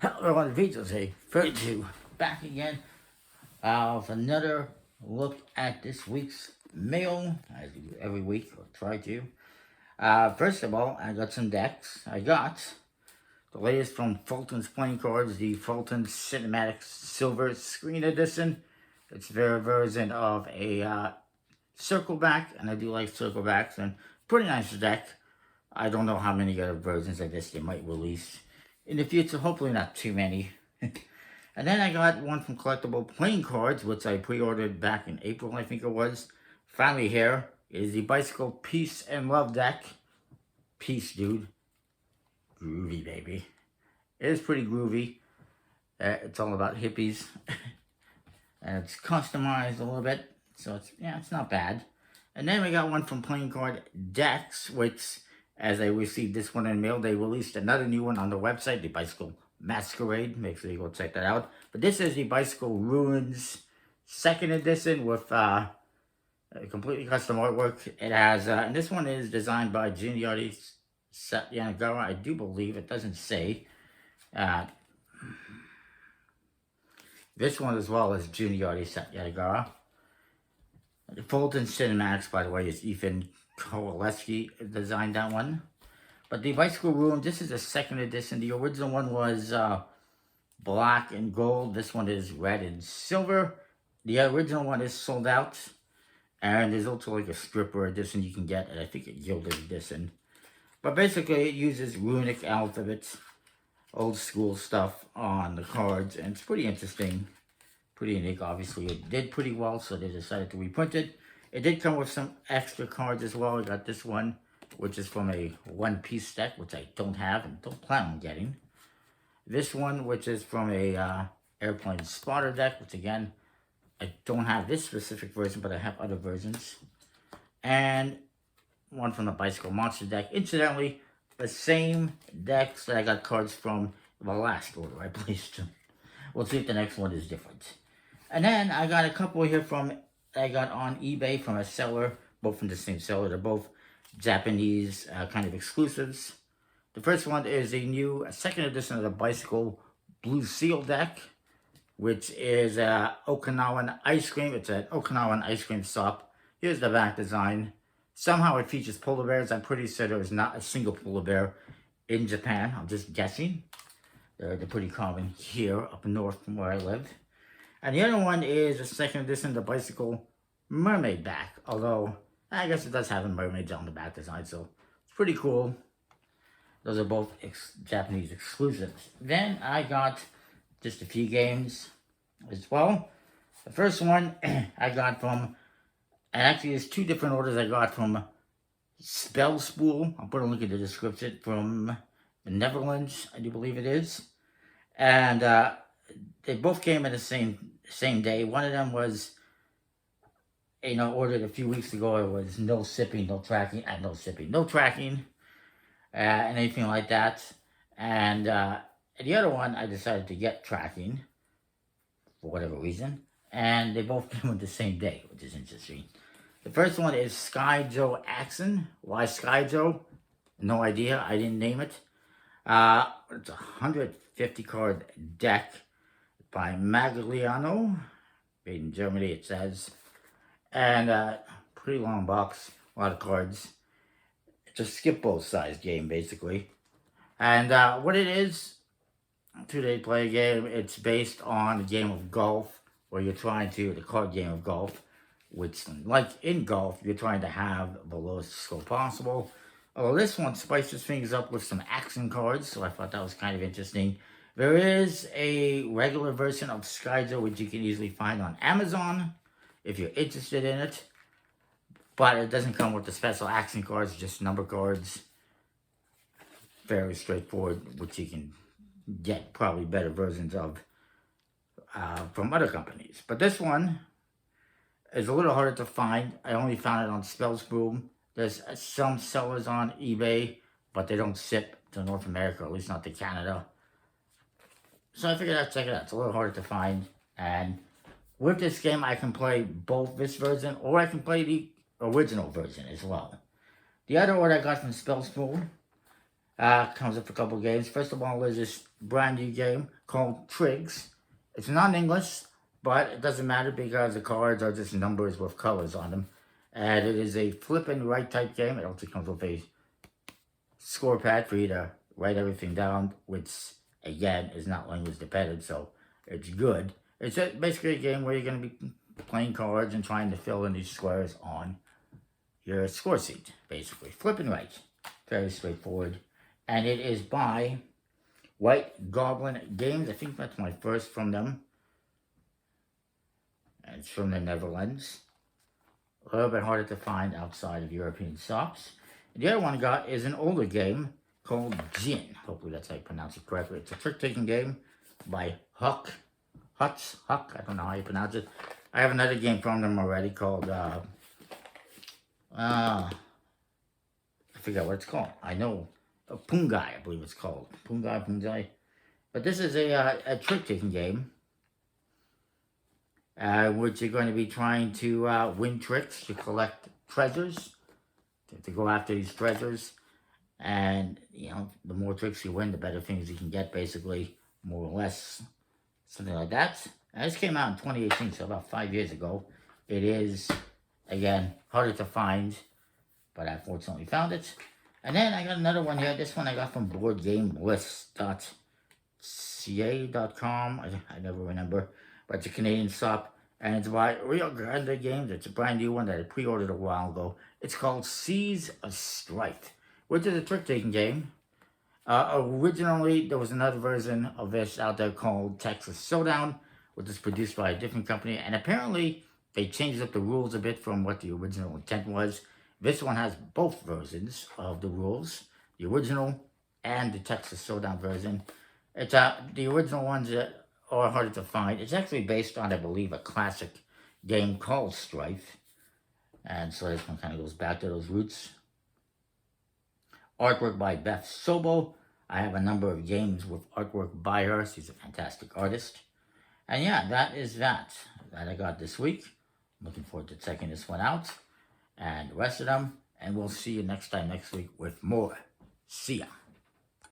Hello, on videos, a 32 back again with another look at this week's mail, as I do every week, or try to. First of all, I got some decks. I got the latest from Fulton's Playing Cards, the Fulton Cinematic Silver Screen Edition. It's their version of a circle back, and I do like circle backs, and pretty nice deck. I don't know how many other versions of this they might release in the future, hopefully not too many. And then I got one from Collectible Playing Cards, which I pre-ordered back in April, I think it was. Finally here is the Bicycle Peace and Love deck. Peace, dude. Groovy, baby. It is pretty groovy. It's all about hippies. And it's customized a little bit, so it's not bad. And then we got one from Playing Card Decks, which, as I received this one in mail, they released another new one on the website, the Bicycle Masquerade. Make sure you go check that out. But this is the Bicycle Ruins 2nd edition with completely custom artwork. It has, and this one is designed by Junichi Satyanaga, I do believe. It doesn't say. This one as well is Junichi Satyanaga. The Fulton Cinematics, by the way, is Ethan Kowaleski designed that one. But the Bicycle Ruin, this is a 2nd edition. The original one was black and gold. This one is red and silver. The original one is sold out. And there's also like a stripper edition you can get, and I think a gilded edition. But basically, it uses runic alphabets, old school stuff on the cards, and it's pretty interesting. Pretty unique, obviously. It did pretty well, so they decided to reprint it. It did come with some extra cards as well. I got this one, which is from a one-piece deck, which I don't have and don't plan on getting. This one, which is from a airplane spotter deck, which again, I don't have this specific version, but I have other versions. And one from the Bicycle Monster deck. Incidentally, the same decks that I got cards from the last order I placed them. We'll see if the next one is different. And then I got a couple here from I got on eBay from a seller, both from the same seller. They're both Japanese kind of exclusives. The first one is a new 2nd edition of the Bicycle Blue Seal deck, which is Okinawan ice cream. It's an Okinawan ice cream shop. Here's the back design. Somehow it features polar bears. I'm pretty sure there is not a single polar bear in Japan. I'm just guessing. They're pretty common here up north from where I live. And the other one is a 2nd edition of the Bicycle Mermaid back. Although, I guess it does have a mermaid on the back design, so it's pretty cool. Those are both Japanese exclusives. Then I got just a few games as well. The first one I got from, and actually there's two different orders I got from Spelspul. I'll put a link in the description, from the Netherlands, I do believe it is. And they both came in the same day. One of them was, ordered a few weeks ago. It was no shipping, no tracking, no tracking, anything like that. And the other one, I decided to get tracking for whatever reason. And they both came on the same day, which is interesting. The first one is Sky Joe Axon. Why Sky Joe? No idea. I didn't name it. It's a 150 card deck by Magliano, made in Germany, it says. And pretty long box, a lot of cards. It's a skip both size game, basically. And what it is, two-day play game, it's based on a game of golf, where you're trying to, the card game of golf, which, like in golf, you're trying to have the lowest score possible. Although this one spices things up with some action cards, so I thought that was kind of interesting. There is a regular version of Skyjo, which you can easily find on Amazon, if you're interested in it. But it doesn't come with the special action cards, just number cards. Very straightforward, which you can get probably better versions of from other companies. But this one is a little harder to find. I only found it on Spellspool. There's some sellers on eBay, but they don't ship to North America, at least not to Canada. So I figured I'd check it out. It's a little harder to find. And with this game, I can play both this version, or I can play the original version as well. The other one I got from Spellspool comes with a couple games. First of all, there's this brand new game called Trigs. It's not in English, but it doesn't matter because the cards are just numbers with colors on them. And it is a flip and write type game. It also comes with a score pad for you to write everything down, which again is not language dependent, so it's good. It's basically a game where you're going to be playing cards and trying to fill in these squares on your score sheet, basically. Flip and write. Very straightforward. And it is by White Goblin Games. I think that's my first from them. And it's from the Netherlands. A little bit harder to find outside of European shops. And the other one I got is an older game called Gin. Hopefully that's how you pronounce it correctly. It's a trick-taking game by Huck. I don't know how you pronounce it. I have another game from them already called, I forget what it's called. I know, Pungai, I believe it's called. Pungai. But this is a trick-taking game, which you're going to be trying to win tricks to collect treasures, to go after these treasures. And, you know, the more tricks you win, the better things you can get, basically, more or less. Something like that. And this came out in 2018, so about 5 years ago. It is, again, harder to find, but I fortunately found it. And then I got another one here. This one I got from boardgamelist.ca.com. I never remember, but it's a Canadian shop, and it's by Rio Grande Games. It's a brand new one that I pre-ordered a while ago. It's called Seas of Strife, which is a trick-taking game. Originally, there was another version of this out there called Texas Showdown, which is produced by a different company, and apparently they changed up the rules a bit from what the original intent was. This one has both versions of the rules, the original and the Texas Showdown version. It's the original ones that are harder to find. It's actually based on, I believe, a classic game called Strife, and so this one kind of goes back to those roots. Artwork by Beth Sobo. I have a number of games with artwork by her. She's a fantastic artist. And yeah, that is that I got this week. I'm looking forward to checking this one out and the rest of them. And we'll see you next time next week with more. See ya.